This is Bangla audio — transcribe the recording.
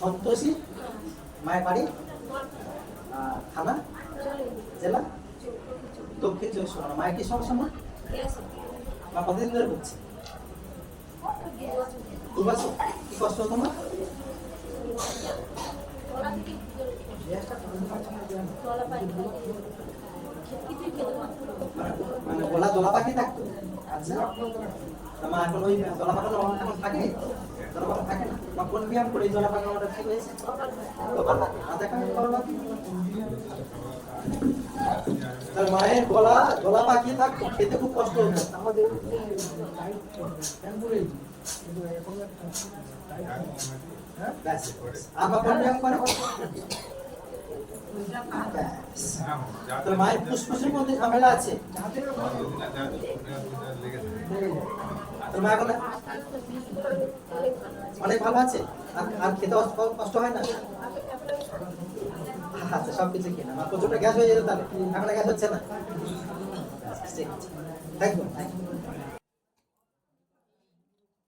সন্তোষী মায়ের বাড়ি থানা জেলা দক্ষিণ চব্বিশ পরগনা। মায়ের কি সমস্যা মা? মা কতদিন ধরে ভুগছে? 2 বছর। কি কষ্ট হতো মা? মানে গলা দোলা পাখি থাকতো? আচ্ছা, মা এখন ওই দোলা পাখি এখন থাকে? দোলা পাখি থাকে না? বা কোন ব্যায়াম করে দোলা পাখি আমাদের ঠিক হয়েছে? তার মায়ের গলা দোলা পাখি থাকতো, খেতে খুব কষ্ট হতো। আবার কোন ব্যায়াম করে? মায়ের ফুসফুসের মধ্যে ঝামেলা আছে। অনেক ভালো আছে, আর খেতে কষ্ট হয় না? আচ্ছা, সবকিছু কিনা প্রচুর গ্যাস হয়ে যেত, তাহলে এখন গ্যাস হচ্ছে না। ঠিক আছে, থ্যাংক ইউ।